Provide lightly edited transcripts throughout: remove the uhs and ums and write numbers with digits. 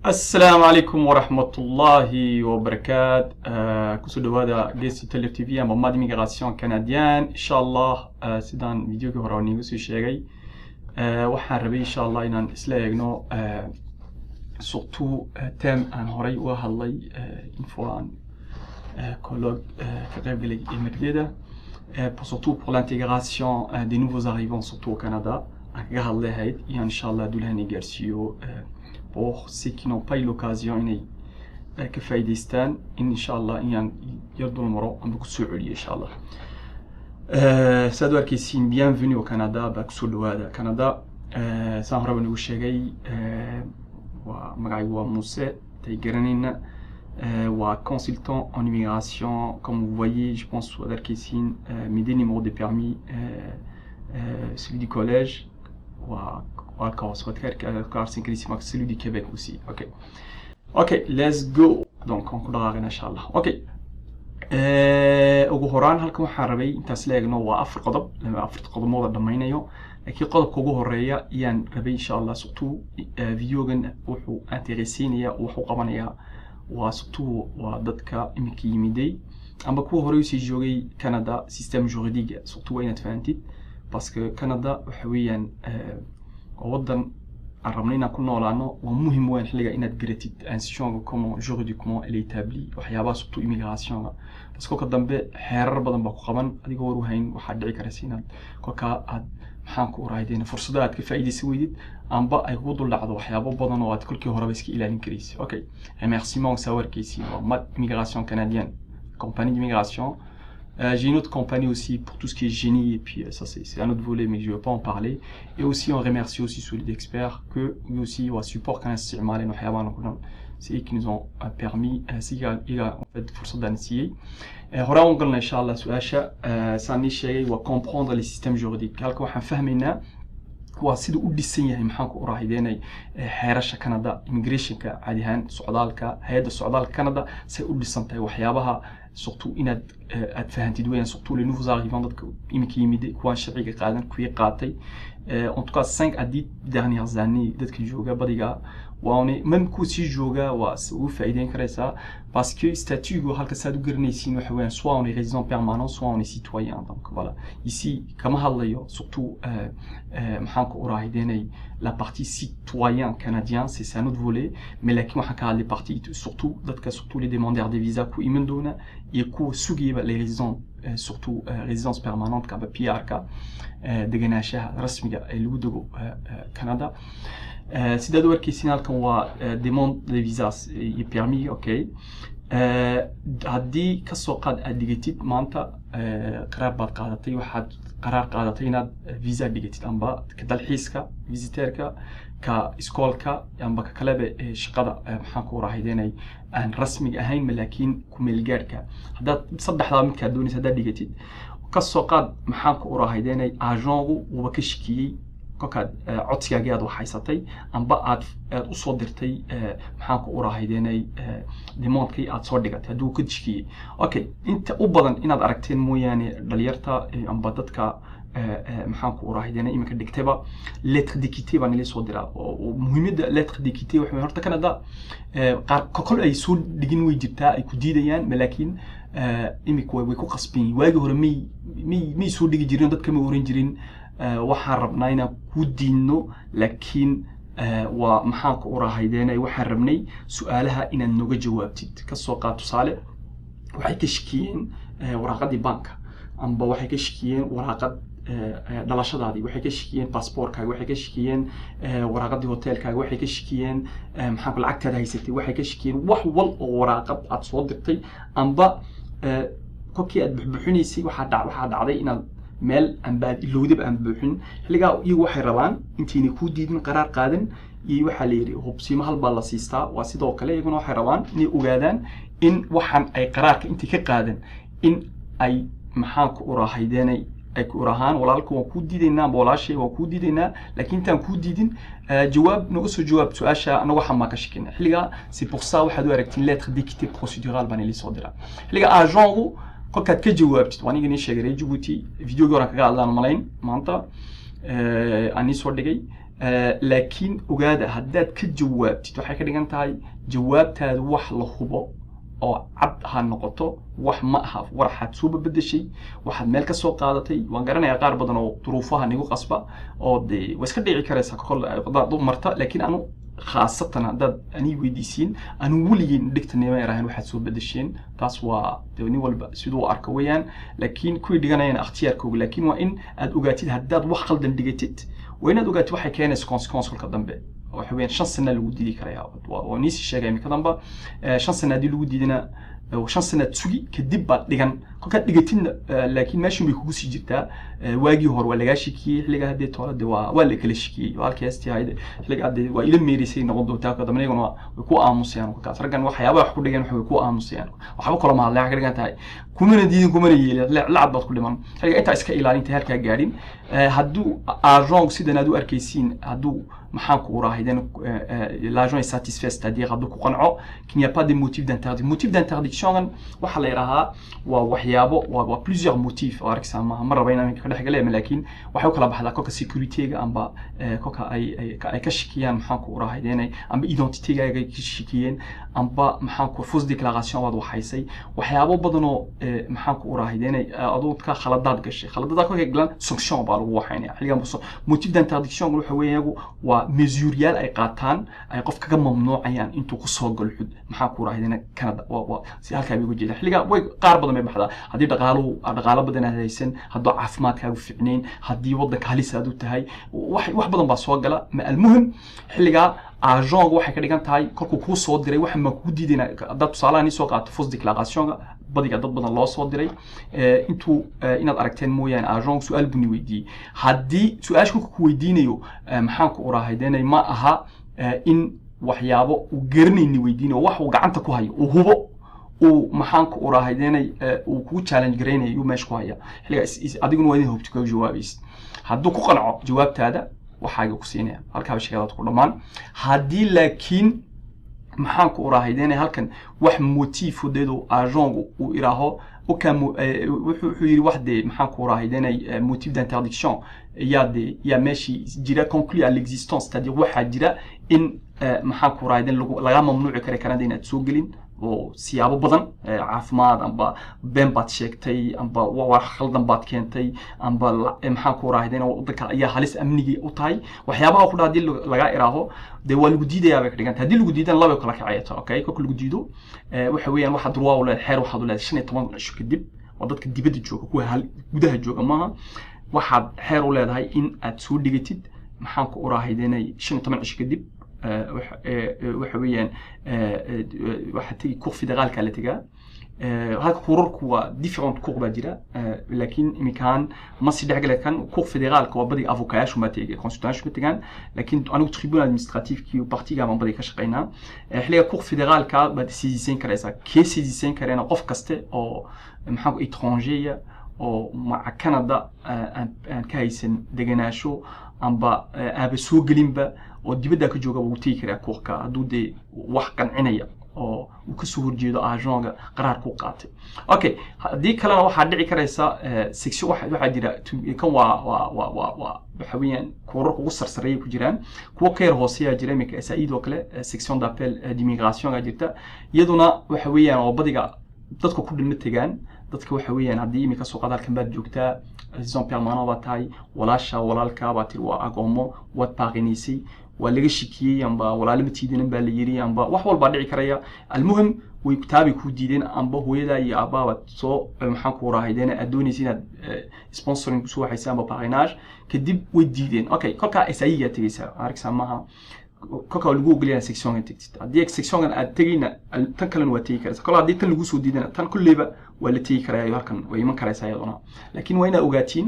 السلام عليكم ورحمة الله وبركاته. كسر هذا جيس تلف تي في أما مادي ميغراسيون كنديان إن شاء الله سيدان فيديو كهراني وسي شيء وحن إن شاء الله إن إسلاعنا surtout thème عن هراي وهالله إنفوان colloque كقبل المكديدة surtout pour l'intégration des nouveaux arrivants surtout au Canada. إن شاء الله دولهاني جارسيو pour ceux qui n'ont pas eu l'occasion كفايدستان إن شاء الله إن يردوا المرو أم بكسوعلي إن شاء الله. سادوار كيسين bienvenue au Canada بكسولو هذا كندا. سأهرب نقول شيء ومعي هو موسى تيجرنين consultant en immigration. Comme vous voyez, je pense que Darkessin mes deux numéros de permis, celui du collège celui du Québec aussi. Ok, let's go. Donc on كلها غير إن شاء الله. ugu horaan halkan waxaan rabay intaas leegno waa afar qodob lama afar qodob dhamaynayo laakiin qodobka ugu horeeya ayaan rabay insha Allah surtout videogan wuxuu interessinaya wuxuu qabanaya waa surtout waa dadka imika yimiday amba kuwa hore u sii joogay Canada système juridique surtout waa inaad fahantid parce que Canada waxa weeyaan wadan aan rabnay inaan ku noolaano waa muhiim weyn xilliga inaad garatid institution comment juridiquement elle est établie waxyaabaha surtout immigration parce que ka dambe xeerar badan baa ku qaban adigoo war u hayn waxa dhici karaysa inaad kolka aad maxaan ku raadin fursado aad ka faa'iideysan weydid amba ay ugu dul dhacdo waxyaabo badan oo aad kulkii horeba iska ilaalin karaysid. Remerciement sawarkiisi waa Mad Immigration Canadienne, compagnie d'immigration. J'ai une autre compagnie aussi pour tout ce qui est génie et puis ça c'est un autre volet mais je ne veux pas en parler. Et aussi on remercie aussi Solid Expert que lui aussi au support quand c'est eux qui nous ont permis il a en fait فرصة d'annoncer. هراء قلنا إن شاء الله سؤال ثاني شيء وcomprendre les systèmes juridiques. هلكو حنفهمنا وسيد وديسنيه maxaan ku raahideynay xeerasha Canada immigration ka caadihan socdaalka hay'adda socdaalka Canada say u dhisantahay waxyaabaha surtout inaad fahantid weeyaan surtout les nouveaux arrivants dadka imika yimid kuwa sharciga qaadan kuwa qaatay en tout cas 5 à 10 dernières années dadka jooga badiga waani même ku si jooga waa u faa'iideyn karaysa parce que statut halka saad u garanaysiin waxa weeyaan soit on est résident permanent soit on est citoyen. Donc voilà ici kama hadlayo surtout maxaan ku raahideynay la partie citoyen canadien c'est un autre volet mais laakiin waxa ka hadlay partie surtout dadka surtout les demandeurs de visa ku iman doona iyo ku sugiba les résidents surtout résidence permanente ka PR ka deganaanshaha rasmiga ee lagu dago Canada. sidaad u arkaysiin halkan waa demande de visas iyo permis. haddii ka soo qaad aad dhigatid maanta qaraar baad qaadatay waxaad qaraar qaadatay inaad visa dhigatid amba ka dalxiiska visiteerka ka iskoolka amba ka kaleba shaqada maxaan ku raahideynay aan rasmi ahayn laakiin ku meel gaarka haddaad saddexdaa midka doonaysid haddaad dhigatid ka soo qaad maxaan ku raahideynay agengu uu ka shaqeeyay كاد عطيا جاد وحيساتي أم بعد أصدرتي محاك أوراهيديني ديمونت كي أتصدقت هدو كدشكي. أنت أبدا إن أدركتين مو يعني دليرتا أم بدتك محاك أوراهيديني إما كدكتبة lettre d'équité بني لي صدرة ومهم lettre d'équité وحنا هرتا كندا ككل أي سول دقين ويجبتها أي كديديان ملاكين إما كوي قصبين واجه مي سول دقي جيرين دت كم ورين جيرين waxaan rabnaa inaan ku diinno laakiin waa maxaan ku raahideynay waxaan rabnay su'aalaha inaad nooga jawaabtid ka soo qaad tusaale waxay ka shaqeeyeen waraaqadii banka amba waxay ka shaqeeyeen waraaqad dhalashadaadii waxay ka shaqeeyeen passportkaaga waxay ka shaqeeyeen waraaqadii hotelkaaga waxay ka shaqeeyeen maxaan ku lacagtaada haysatay waxay ka shaqeeyeen wax wal oo waraaqad aad soo dirtay amba kolkii aad buxbuxinaysay waxaa dhacday inaad meel aan baad ilowdaba aan buuxin xilligaa iyagu waxay rabaan intiina ku diidin qaraar qaadan iyo waxa la yiri hubsiimo hal baa la siistaa waa sidoo kale iyaguna waxay rabaan inay ogaadaan in waxan ay qaraarka intii ka qaadan in ay maxaan ku uraahaydeenay ay ku urahaan walaalku waan ku diideynaa boolaashay waan ku diideynaa laakiin intaan ku diidin jawaab nagu soo jawaab su'aasha anagu waxaan ma ka shakina xilligaa c'est pour ça waxaad u aragtiin lettre d'équité procédurale baan ili soo diraa xilligaa agengu kolkaad ka jawaabtid waan igani sheegay Djibouti video goran kaga hadlaan malayn maanta ani soo dhigay laakiin ogaada haddaad ka jawaabtid waxay ka dhigan tahay jawaabtaadu wax la hubo oo cad ha noqoto wax ma aha waxaad soo bedeshay waxaad meel ka soo qaadatay waan garanayaa qaar badan oo duruufaha nigu qasba oo de way iska dhici karaysaa kol dad marta laakiin anu khaasatan haddaad ani weydiisiin anu weligiin dhigtanima yarahan waxaad soo bedesheen taas waa nin walba siduu arka weeyaan laakiin kuwii dhiganayana ikhtiyaarkooga laakiin waa in aad ogaatid haddaad wax qaldan dhigatid waa inaad ogaatid waxay keenaysa consequence-ka dambe waxa weeyaan 5 sano lagu diidi karayaa waa niisi sheegay imika damba 5 sano hadii lagu diidina 5 sano sugi kadib baad dhigan kolka dhigatina laakiin meeshu bay kugu sii jirtaa waagii hore waa laga shikiyay xiliga hadii toolada waa la kala shikiyay halkaas tahay xiliga hadii waa ila meerisay noqon doontaa ka dambeeyana way ku aamusayaan ka ragan waxyaabaha wax ku dhigan way ku aamusayaan waxba kala ma hadlaa ka dhigan tahay kumana diidin kumana yeelay lacab baad ku dhiman xiliga inta iska ilaalinta halka gaadhin haduu agent sidan aad u arkaysiin haduu maxaan ku raahaydan l'agent est satisfait c'est-à-dire haduu ku qanco qu'il n'y a pas de motif d'interdiction motif d'interdiction waxa la yiraahdaa waa waxyaabo waa plusieurs motifs oo arksama mar rabayna ka dhaxgalay laakiin waxa kala baxda kolka security-ga amba kolka ay ka shikiyaan maxaan ku raahaydan amba identity-ga ay ka shikiyeen amba maxaan ku fausse déclaration wad waxaysay waxyaabo badan oo maxaan ku raahaydan adoo ka khaladaad gashay khaladaad ka galan sanction baa lagu waxaynaa xiliga motif d'interdiction waxa weeyaan waa mesurial ay qaataan ay qof kaga mamnuucayaan intuu ku soo gal xud maxaa ku raahayna Canada waa si halka ay ugu jeedaan xiliga way qaar badan may baxdaa hadii dhaqaalo badan ay haysan hadoo caafimaadkaagu fiicneen hadii wadanka halis aad u tahay wax badan baa soo gala ma almuhim xiliga agent waxay ka dhigan tahay kolku ku soo diray wax ma ku diidina dad tusaalahan soo qaato fausse déclaration badiga dad badan loo soo diray intuu inaad aragteen mooyaan agent su'aal buni weydii hadii su'aashu ku weydiinayo maxaan ku uraahaydeenay ma aha in waxyaabo uu garanayni weydiino wax uu gacanta ku hayo uu hubo uu maxaan ku uraahaydeenay uu ku challenge gareynayo meesh ku haya xiliga adiguna waa inuu hubto ka jawaabaysid haduu ku qanco jawaabtaada waxaaga ku siinaya halka shaqada ku dhamaan hadii laakiin maxaan ku uraahaydeenay halkan wax motif udeedo agent uu iraaho wuxuu yiri wax de maxaan ku uraahaydeenay motif d'interdiction ya meeshi jira conclu à l'existence c'est-à-dire waxa jira in maxaan ku uraahaydeen laga mamnuuci karo Canada inaad soo gelin oo siyaabo badan caafimaad amba been baad sheegtay amba wax khaldan baad keentay amba maxaan ku raahayeen wadanka ayaa halis amnigi u tahay waxyaabaha ku dhaadii laga iraaho de waa lagu diidayaa bay ka dhigan hadii lagu diidan laba kala kacayto okay kolka lagu diido waxa weeyaan waxa durwaa u leeyahay xeer waxa u leeyahay 15 cisho kadib wadadka dibadda jooga kuwa gudaha jooga maaha waxaad xeer u leedahay in aad soo dhigatid maxaan ku raahayeen 15 cisho kadib waxa weeyaan waxa tagi cour fédérale kala tagaa هذا كورك هو different كور بديرة لكن إمكان ما سيدح قال كان كور فيدرال كوا بدي أفوكاش وما تيجي كونسلتانش بتجان لكن أنا تريبون أدمنستراتيف كيو بارتي كمان بدي كشقينا حليا كور فيدرال كا بدي سيزين كريسا كي سيزين كرينا قف كسته أو محاكو إترانجية أو مع كندا أن كايسن دجناشو أمبا أبسوق ليمبا ودي كجوجا وتيكرا كوركا دودي وحقا عناية oo uu ka soo horjeedo agent qaraar ku qaatay okay hadii kale waxa dhici karaysa section waxa jira kan waxa weeyaan koorarka ugu sarsareeyay ku jiraan kuwa ka yar hooseeya jira imika SAID oo kale section d'appel d'immigration ga jirta iyaduna waxa weeyaan oo badiga dadku ku dhimay tagaan dadka waxa weeyaan hadii imika soo qadalkan baad joogtaa résident permanent ba tahay walaalka ba tir waa agoomo wad paaqinaysi walaga shikiyay amba walaalo matiidin baa la yiri amba wax walba dhici karaya almuhim way kitaabi ku diideen amba hooyada iyo aababa soo maxaan ku raahayeen adoonaysiin inaad sponsoring soo waxaysan amba paginage kadib way diideen okay kolka SAID tagaysa aragsa maaha kolka lagu ogolyahay section integtit hadii section aad tagayna tan kale waa tagi karaysa kolka hadii tan lagu soo diidana tan kulliba waa la tagi karaya halkan way iman karaysa iyaduna laakiin waa inaad ogaatiin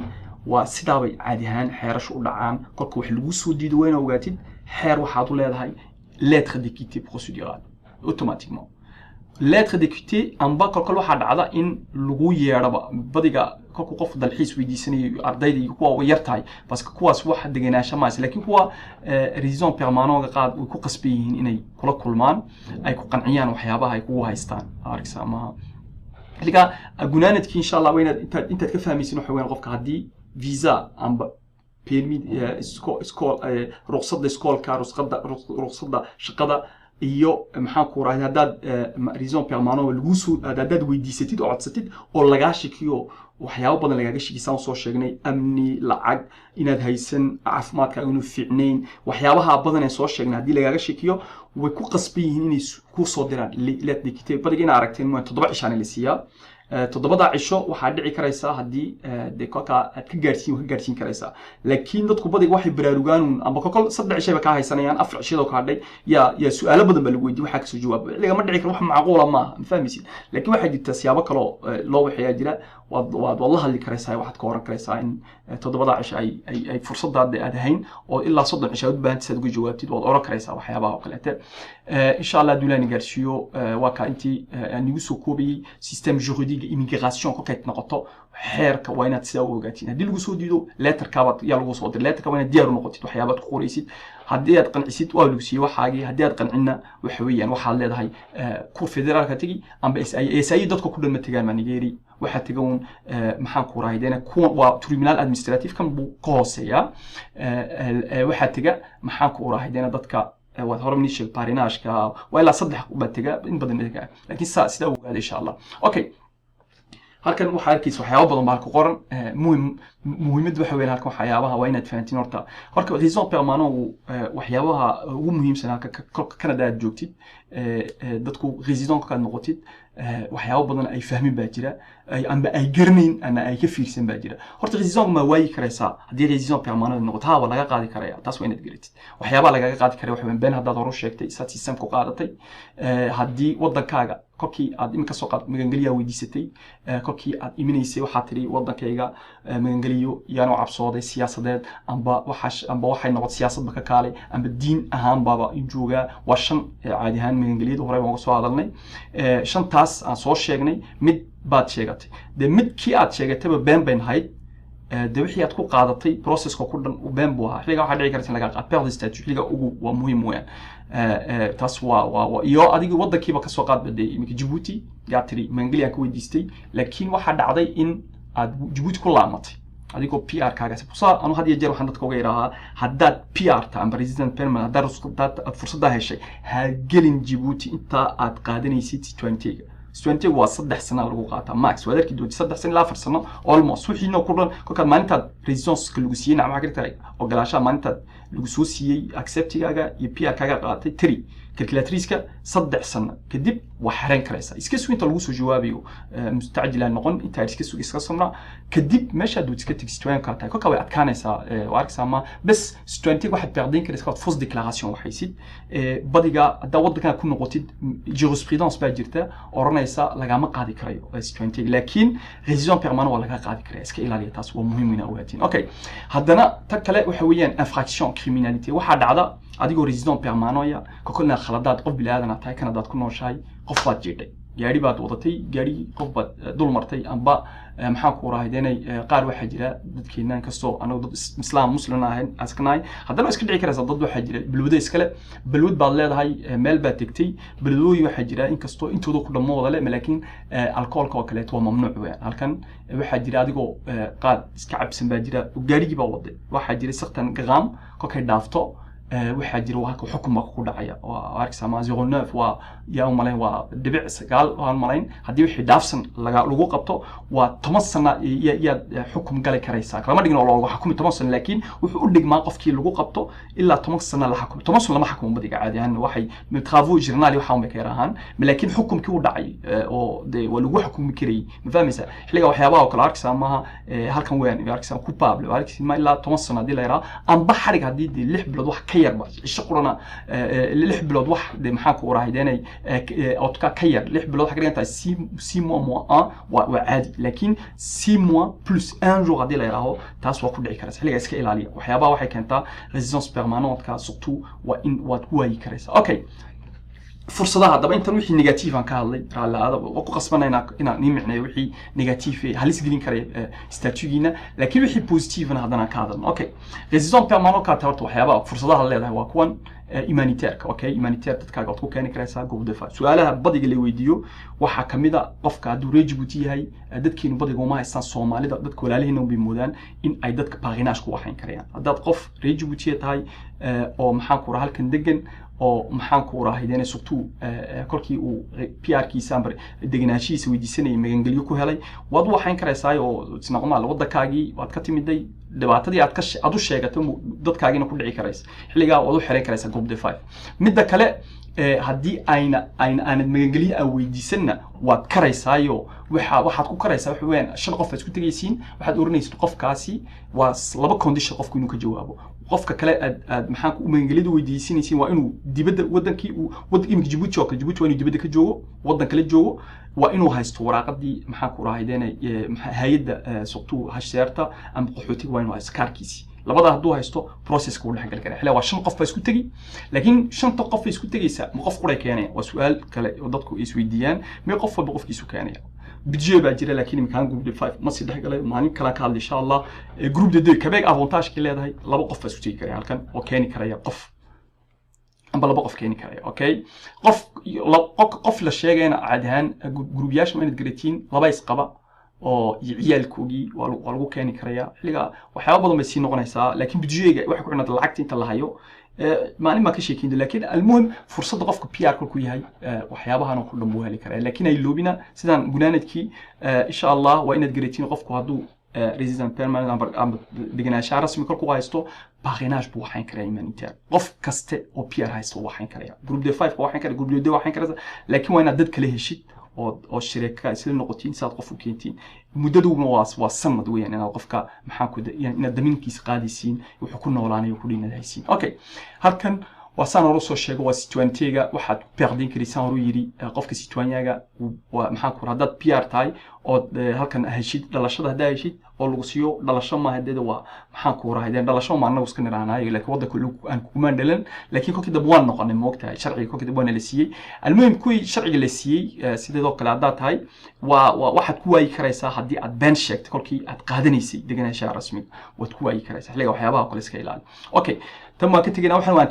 waa sidaa bay caadi ahaan xeerash u dhacaan kolka wax lagu soo diido waa inaad ogaatid xeer waxaad u leedahay lettre d'équité procédurale automatiquement lettre d'équité amba kolka waxa dhacda in lagu yeeraba badiga kolka qof dalxiis weydiisanayo ardayda iyo kuwa yartahay parce que kuwaas wax deganaansho ma laakiin kuwa résident permanent qaad oo ku qasbayeen inay kula kulmaan ay ku qanciyaan waxyaabaha ay kugu haystaan aragsa ma liga gunaanadki insha Allah wayna inta ka fahmaysin waxa weyn qofka hadii visa amba permis iskool ruqsadda iskoolka ruqsadda shaqada iyo maxaan ku raahday haddaad raison permanent lagu soo haddaad weydiisatid oo codsatid oo lagaa shakiyo waxyaabo badan lagaaga shakisaan soo sheegnay amni lacag inaad haysan caafimaadkaaga inuu fiicnayn waxyaabaha badan ee soo sheegnay haddii lagaaga shakiyo way ku qasban yihiin inay ku soo diraan let dictate badiga inaad aragteen mooy 7 cishaan la siiyaa 7 cisho waxaa dhici karaysaa haddii de kolka aad ka gaarsiin karaysaa laakiin dadku badiga waxay baraarugaan amba kolkol 3 cisho ka haysanayaan 4 cishadoo ka hadhay ya su'aalo badan baa lagu weydiiyay waxa ka soo jawaab laga ma dhici karo wax macquul ah ma fahmaysid laakiin waxa jirta siyaabo kale oo loo waxyaa jira waad la hadli karaysaa waxaad ka waran karaysaa in 7 cisho ay fursadaad aad hayn oo ilaa 30 cisho u baahan tahay uga jawaabtid waad oran karaysaa waxyaabaha kale insha Allah duulaani gaarsiyo waa ka intii anigu soo koobiyay system juridique immigration ko kayt noqoto xeerka waa inaad sidaa u ogaatiin haddii lagu soo diido letterka yaa lagu soo diray letterka waa inaad diyaar u noqotid waxyaabaad ku qoraysid haddii aad qancisid waa lagu siiyay waxaagii haddii aad qancinna waxa weeyaan waxaad leedahay ku federaalka tagi amba SI dadka ku dhan tagaan manigeri waxa tagoon maxaan ku raahaydeena kuwa waa tribunal administrative kan buu ka hooseeya waxa taga maxaan ku raahaydeena dadka waad hore min sheeg parrainage-ka waa ilaa 3 baa taga in badan taga laakiin sida uu gaadhay insha Allah okay halkan waxa arkaysa waxyaabo badan baa ku qoran muhiimad waxa weyn halkan waxyaabaha waa inaad fahantiin horta raison permanent waxyaabaha ugu muhiimsan halka Canada aad joogtid dadku resident ka noqotid waxyaabo badan ay fahmin baa jira amba ay garanayn ama ay ka fiirsan baa jira horta resident ma waayi karaysaa haddii resident permanent noqoto ha laga qaadi karaya taas waa inaad garatid waxyaabaha laga qaadi karay waxa weyn been haddaad hore sheegtay system ku qaadatay haddii wadankaaga kolkii aad imika soo qaad magangeliya weydiisatay kolkii aad iminaysay waxaa tiri wadankayga magangeliyo yaanu cabsooday siyaasadeed amba waxay noqon siyaasadba ka kaalay amba diin ahaan baaba in jooga waa 5 caadi ahaan magangeliyada hore baan soo hadalnay 5taas aan soo sheegnay mid baad sheegatay de midkii aad sheegatayba been hayd de wixii aad ku qaadatay processka ku dhan been buu ahaa xiliga waxa dhici karta in laga qaad perdre statut xiliga ugu waa muhiim weeyaan taas waa iyo adiga wadankiiba ka soo qaad baday imika Djibouti yaa tiri mangaliya ka weydiistay laakiin waxa dhacday in aad Djibouti ku laamatay adigoo PR kaaga sababta anu had iyo jeer waxaan dadka uga yiraahdaa haddaad PR ta amba resident permanent haddaad fursada heshay ha gelin Djibouti inta aad qaadanaysid 20 waa 3 sano lagu qaataa max wadarkii doonti 3 sano ilaa 4 sano almost wixiina ku dhan kolka maalinta residence ka lagu siiyay nacma ka tahay ogolaasha maalinta lagu soo siiyay acceptigaaga iyo PR kaaga qaatay 3 calculatrice-ka 3 sano kadib wax xareen karaysa iska soo inta lagu soo jawaabiyo mustacjil noqon inta iska samra kadib meesha doonti iska tigistwaan ka tahay kolka way adkaanaysa waarksama bas 20 waxa perdin karaysa fausse déclaration waxaysid badiga hadda wadanka ku noqotid jurisprudence baa jirta oranaysa lagama qaadi karayo 20 laakiin résident permanent waa laga qaadi karaa iska ilaaliya taas waa muhiim in aad ogaatiin okay haddana ta kale waxa weeyaan infraction criminalité waxa dhacda adigoo résident permanent ya kolna khaladaad qof bilaadan tahay Canada ku nooshahay qof baad jeeday gaari baad wadatay gaari qof baad dul martay amba maxaa ku raahayeenay qaar waxa jira dadkeena kastoo anagu dad islaam muslim ahayn askanaay haddana iska dhici karaysa dad waxa jira balwada iskale balwad baad leedahay meel baad tagtay balwooyi waxa jira in kastoo intooda ku dhamooda leh laakiin alcoholka oo kale waa mamnuuc weeyaan halkan waxa jira adigoo qaad iska cabsan baa jira gaarigi baa waday waxa jira 60 gram kolkay dhaafto waxa jira waxa xukum ku dhacaya oo arksama 09 waa yaa umaleyn waa dhibic 9 aan malayn hadii wixii dhaafsan lagu qabto waa 10 sano ya xukum gali karaysa kama dhigno loo xukumo 10 sano laakiin wuxuu u dhigmaa qofkii lagu qabto ilaa 10 sano la xukumo 10 sano lama xukumo badiga caadi ahaan waxay travaux journal waxa uma keenahan laakiin xukumkii u dhacay oo de waa lagu xukumi karay ma fahmaysa xiliga waxyaabaha kala arksama halkan weeyaan arksama coupable arksama ilaa 10 sano hadii la yaraa amba xarig hadii 6 bilood wax ka yar shaqurana 6 bilood wax maxaa ku raahideenay أوتكا كير لح بلوض حاجة أنت 6 mois 1 وعادي لكن 6 mois plus 1 jour عادي لا يراهو تاس وكل عي كرس حلقة إسكال عليه وحيابا واحد كانت résidence permanente كا surtout وإن وتقوي كرس أوكي fursadaha haddaba intan wixii negative aan ka hadlay raalaada oo ku qasbanayna inaan nimicnayo wixii negative halis gelin kara statugiina laakiin wixii positive haddana ka hadalno okay résidence permanent ka taarto waxyaabaha fursadaha leedahay waa kuwan humanitaire okay humanitaire dadkaaga aad ku keeni karaysaa goob defa su'aalaha badiga la weydiiyo waxa kamida qofka haduu Djibouti yahay dadkiina badiga uma haystaan Soomaalida dadka walaalihiina u bimoodaan in ay dadka parrainage ku waxayn karayaan haddaad qof Djibouti tahay oo maxaa ku halkan degan oo maxaan ku raahideen surtout kolkii uu PR kiisa ambar deganaashiisa weydiisanay magangelyo ku helay wad waxaan karaysaa oo isnaqmaal wadakaagi waad ka timiday dhibaatadii aad u sheegatay dadkaagina ku dhici karaysa xilliga wad u xiray karaysaa goob defa midda kale haddii aanad magangelyo aan weydiisanna waad karaysaayo waxaad ku karaysaa wax weyn shan qof isku tagaysiin waxaad oranaysaa qofkaasi waa laba condition qofku inuu ka jawaabo qofka kale aad maxaan ku magangeliyada weydiisinaysiin waa inuu dibadda wadankii uu imika Djibouti oo Djibouti waa inuu dibadda ka joogo wadan kale joogo waa inuu haysto waraaqadii maxaan ku raahideen hay'adda suqtu hasheerta ama qaxootiga waa inuu haysto kaarkiisi labada hadduu haysto process-ka uu dhaxgal kara xilaa waa shan qof isku tagi laakiin shanta qof isku tagaysa ma qof qura keenaya waa su'aal kale oo dadku isweydiiyaan ma qof walba qofkiisu keenaya budget baa jira laakiin imkaan group 5 ma si dhaxgalay maalin kala ka hadli insha Allah group de kabeeg avantage ka leedahay laba qof isku tagi kara halkan oo keeni karaya qof amba laba qof keeni karaya okay qof la sheegayna caadi ahaan group yaasha ma garatiin laba isqaba oo ciyaalkoogii waa lagu keeni karaya xilliga waxyaabo badan bay sii noqonaysaa laakiin budgeega waxa ku xidhan lacagta inta la hayo maalin ma ka sheekin laakiin almuhim fursadda qofka PR ku yahay waxyaabahan ku dhambo heli kara laakiin ay loobina sidaan gunaanadkii insha Allah waa inaad garatiin qofku haduu resident permanent ama deganaanshaha rasmi ku haysto parrainage buu waxaan karaa humanitaire qof kaste oo PR haysto waxaan karaya group D5 waxaan karaa group D waxaan karaa laakiin waa inaad dad kale heshid oo shirka sida noqotiin saad qof u keentiin muddadu waa sanad weeyaan inaad qofka maxaa ku inaad daminkiisa qaadisiin wuxuu ku noolaanayo ku dhiinadaysiin okay halkan وسان روسو شيغو سيتوانتيغا waxaad perdin karisan ru yiri qofka sitwaanyaga waa maxaa ku radad PR tahay oo halkan heshid dhalashada hadaa heshid oo lagu siiyo dhalasho ma hadeeda waa maxaa ku raahideen dhalasho ma anagu iska niraanayo laakiin wadanka aan ku maandalan laakiin kolkii dab waan noqonay moogtahay sharciga kolkii dab waan la siiyay almuhim kuwi sharciga la siiyay sidoo kale hadaa tahay waxaad ku waayi karaysaa hadii aad been sheegtay kolkii aad qaadanaysay deganaanshaha rasmi waad ku waayi karaysaa xilliga waxyaabaha kale iska ilaali okay تم كتجينا وحنا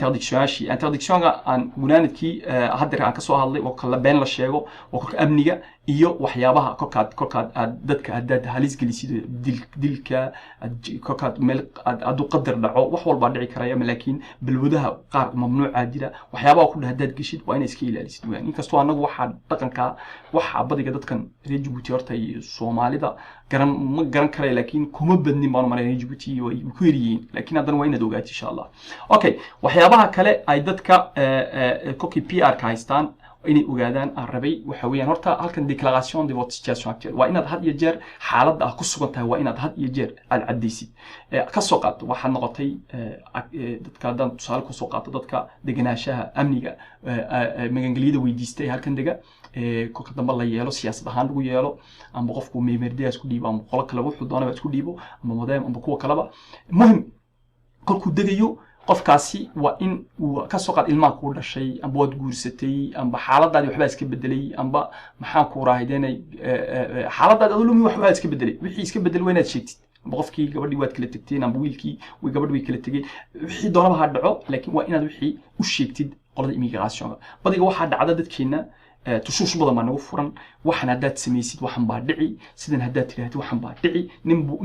انتردكشن عن جنانتكي هدر عن كسو هذلي وكل بين للشيء وكل أمنية إيو وحيابها كوكاد دتك هداد هاليز جلسي دلك كوكاد ملك أدو قدر دعو وحول بعد كرايا ملاكين بالودها قار ممنوع عادلة وحيابها كل هداد جشيد وين إسكيل لسه يعني كستو أنا واحد تكن كا واحد بدي جدت كان ريجبوتي أرتاي الصومالي ده قرن كرايا لكن كم بدني ما نمر ريجبوتي وكوريين لكن هذا وين دوجات إن شاء الله أوكي وحيابها كلا أيدتك كوكي PR كايستان إني أوجدان الربي وحويان هرتا هالكن ديكلاراسيون دي فوت سيتواسيون أكتر وإن هاد يجر حالة قصة وإن هاد يجر العديسي كسوقات وحن نقطي دتكادان تصال كسوقات دتك دجناشها أمنية مجنجليد ويديستي هالكن دجا كوكتم بالله يالو سياسة هاندو يالو أم بقفكو ميمردي أسكو ديبو أم قلق لو حدانا بسكو ديبو أم مدام أم بقوة كلابا مهم كل كودجيو qofkaasi waa in uu ka soo qaad ilmaha ku dhashay amba wad guursatay amba xaaladaadi waxba iska bedelay amba maxaan ku raahideenay xaaladaadi adulumi waxba iska bedelay wixii iska bedel weynaad sheegtid amba qofkii gabadhii waad kala tagteen amba wiilkii way gabadhii way kala tageen wixii doonaba ha dhaco laakiin waa inaad wixii u sheegtid qolada immigration badiga waxa dhacda dadkeena تشوش بدل ما نوفرن وحنا هدات سميسيد وحن بعدعي سيدنا هدات تلهات وحن بعدعي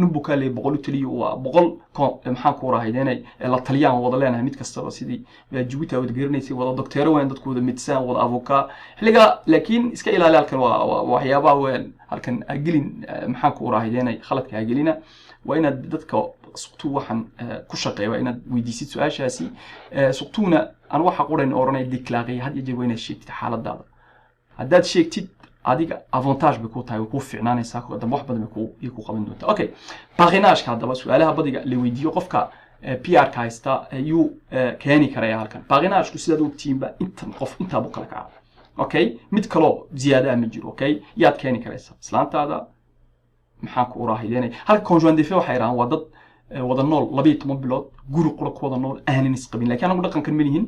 نبو كالي بقولو تليو وبقول محان كورا هيداني لا طليان وضلينا ميد كسر سيدي جويتا ودغيرنيسي ولا دكتور وين ددكو ميدسان ولا افوكا حليغا لكن اسكا الى لالكن وحيابا وين halkan agilin maxaan ku raahideenay khaladka agilina waa inaad dadka suqtu waxan ku shaqeeyo waa inaad weydiisid su'aashaasi suqtuna aan waxa qoran oranay declarer had iyo jeer sheegtid xaaladaada haddaad sheegtid adiga avantage bay ku tahay ku fiicnaanaysaa ku dam wax badan bay ku qaban doontaa okay parrainage ka hadaba su'aalaha badiga la weydiiyo qofka PR ka haysta ayuu keeni karaya halkan parrainage ku sidaad ogtiinba inta buu kala kaca okay mid kalo ziyaada ma jiro okay yaad keeni karaysaa islaantaada maxaa ku raahideenay hal conjoint de fait waxa yaraan waa dad wada nool 12 bilood guri qura ku wada nool aanan isqabin laakiin anagu dhaqankan ma lihin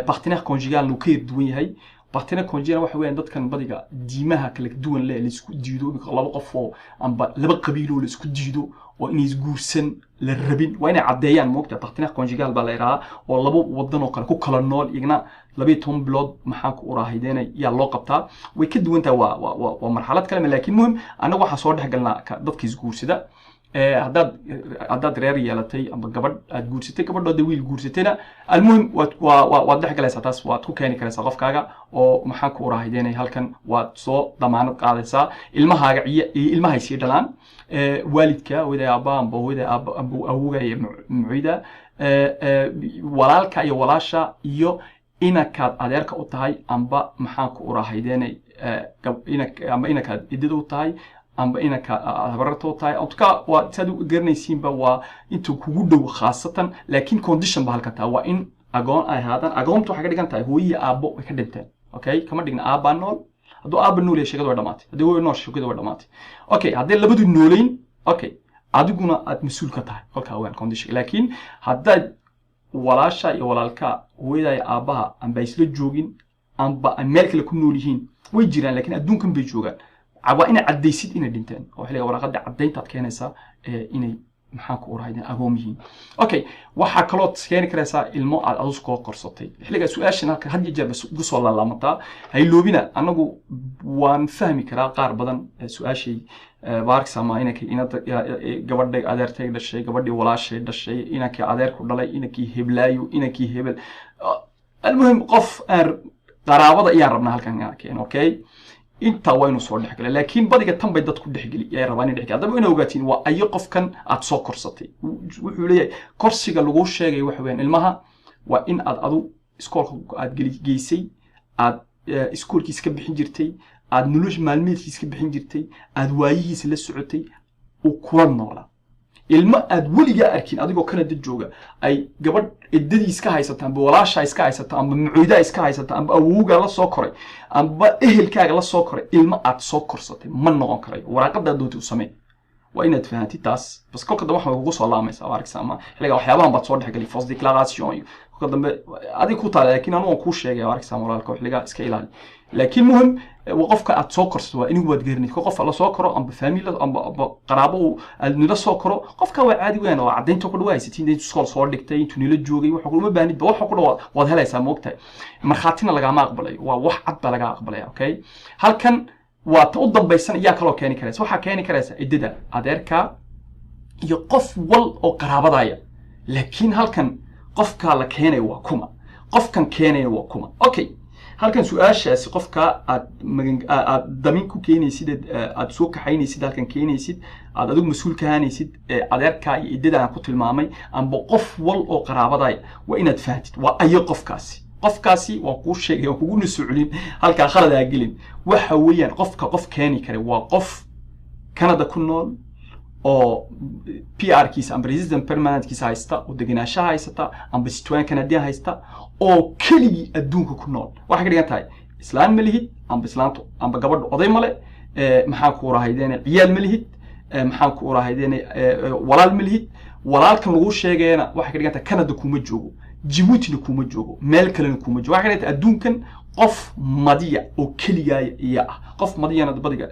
partenaire conjugal uu ka duwan yahay bartena conjina waxa weeyaan dadkan badiga diimaha kala duwan leh la isku diido laba qof oo amba laba qabiil oo la isku diido oo inay isguursan la rabin waa inay cadeeyaan moogta bartena conjugal baa la yiraahdaa oo laba wadan oo kale ku kala nool igna 12 bilood maxaa ku uraahideena yaa loo qabtaa way ka duwan tahay waa marxalad kale laakiin muhiim anagu waxa soo dhaxgalnaa dadka isguursada haddaad reer yeelatay ama gabadh aad guursatay gabadhooda wiil guursatayna almuhim waad dhexgalaysaa taas waad ku keeni karaysaa qofkaaga oo maxaa ku uraahideynay halkan waad soo damaanad qaadaysaa ilmahaaga iyo ilmahay sii dhalaan waalidka hooyada aabba amba hooyada aabba amba awowga iyo muciida walaalka iyo walaasha iyo inakaad adeerka u tahay amba maxaa ku uraahideynay inakaad idid u tahay amba inaka habarto tahay adka waa sadu garanaysiinba waa inta kugu dhow khaasatan laakiin condition ba halka taa waa in agoon ay haadan agoontu waxa ka dhigan tahay hooyiye aabbo way ka dhinteen okay kama dhigna aabba nool haduu aabba nool sheegado way dhamaatay hadii hooyo nool sheegado way dhamaatay okay hadii labadu nooleyn okay adiguna aad mas'uul ka tahay kolka waan condition laakiin haddaad walaasha iyo walaalka hooyada iyo aabbaha amba isla joogin amba meel kale ku nool yihiin way jiraan laakiin adduunkan bay joogaan عوا إن عديسيد إن دينتين أو حلقة ورقة عدين تتكنسا إني محاكو ورايدين أقومهين أوكي وحكلات كان كرسا الماء أدوسكو قرصتي حلقة سؤالنا كهدي جاب بس والله لا متى هاي لو بينا أنا جو وان فهمي كرا قار بدن سؤال شيء بارك سما إنك إن قبض أدرتك ده الشيء قبض ولا شيء ده الشيء إنك أدرك ولا إنك هبلايو إنك هبل المهم قف قرابة يا ربنا هالكان أوكي inta waynu soo dhaxgalay laakiin badiga tan bay dadku dhaxgali ay rabaan in dhaxgal hadaba inuu ogaatiin waa ay qofkan aad soo korsatay wuxuu leeyahay korsiga lagu sheegay wax weyn ilmaha waa in aad adu iskoolka aad gelisay aad iskoolkiisa ka bixin jirtay aad nolosh maalmeedkiisa ka bixin jirtay aad waayihiisa la socotay oo kula noolaa ilma aad weliga arkin adigoo kana dad jooga ay gabadh idadiis ka haysataan amba walaasha iska haysataan amba muciida iska haysataan amba awowga la soo koray amba ehelkaaga la soo koray ilma aad soo korsatay ma noqon karayo waraaqada doonta u samee waa inaad fahanti taas bas kolka dambe waxa ugu soo laamaysaa waarksama xiliga waxyaabahan baad soo dhaxgalay first declaration kolka dambe adiga ku taala laakiin anu ku sheegay waarksama walaalka xiliga iska ilaali laakiin muhiim وقفك أتصوّر سواء إنه بود غيرني كقف الله صوّره أم بفاميلة أم بقرابة النلا صوّره قفك وعادي وين وعدين تقول واي ستين دين تسكال صور دكتين تنيل الجوجي وحقول ما باني بوحقول وهذا لا يسمى وقتها مرخاتنا لقى ما أقبله وواحد بلقى أقبله أوكي هل كان وتقدم بيسنا يا كلو كاني كريس وح كاني كريس إددا أديرك يقف وال أو قرابة ضايع لكن هل كان قفك لكاني وكما قف كان وكما أوكي halkan su'aashaasi qofka aad damin ku keenaysid aad soo kaxaynaysid halkan keenaysid aad adigu mas'uul ka hanaysid adeerka iyo idada ku tilmaamay amba qof wal oo qaraabaday waa inaad fahatid waa ayo qofkaasi waa ku sheegay oo kugu nasuulin halka khalad ah gelin waxa weeyaan qofka qof keeni kare waa qof Canada ku nool oo PR kiisa amba resident permanent kiisa haysta oo deganaanshaha haysta amba situaan Canadian haysta oo kaliya adduunka ku nool waxa ka dhigan tahay islaan ma lihid amba islaanto amba gabadh oday male maxaa ku raahaydeena ciyaal ma lihid maxaa ku raahaydeena walaal ma lihid walaalkan lagu sheegayna waxa ka dhigan tahay Canada kuma joogo Djibouti kuma joogo meel kale kuma joogo waxa ka dhigan tahay adduunkan qof madiya oo kaliya iyo qof madiyana badiga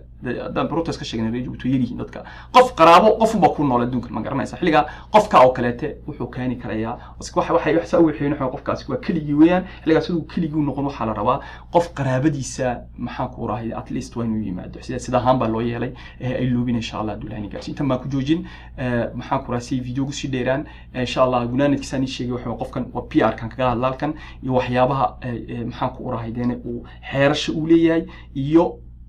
dad protest ka sheegnay Djibouti yirihiin dadka qof qaraabo qof ba ku nool adduunka ma garanaysa xiliga qofka oo kaleete wuxuu keeni karayaa waxa u wixii inuu qofkaasi waa kaliya weeyaan xiliga sidoo kaliya uu noqon waxa la rabaa qof qaraabadiisa maxaa ku raahay at least waa inuu yimaado sida haan baa loo yeelay ay loobin insha Allah dulani gaarsi inta ma ku joojin maxaa ku raasay video ku sii dheeraan insha Allah gunaanadkiisa ni sheegay waxa qofkan waa PR kan kaga hadlalkan iyo waxyaabaha maxaa ku raahaydeena uu xeerasho u leeyahay iyo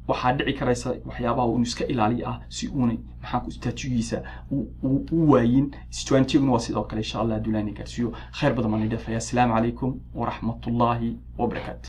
waxaa dhici karaysa waxyaabaha uu iska ilaaliyo ah si uunay maxaa ku statugiisa uu waayin situationku waa sidoo kale insha Allah dulani gaarsiyo khayr badan ma nidafaya assalamu alaykum wa rahmatullahi wa barakatuh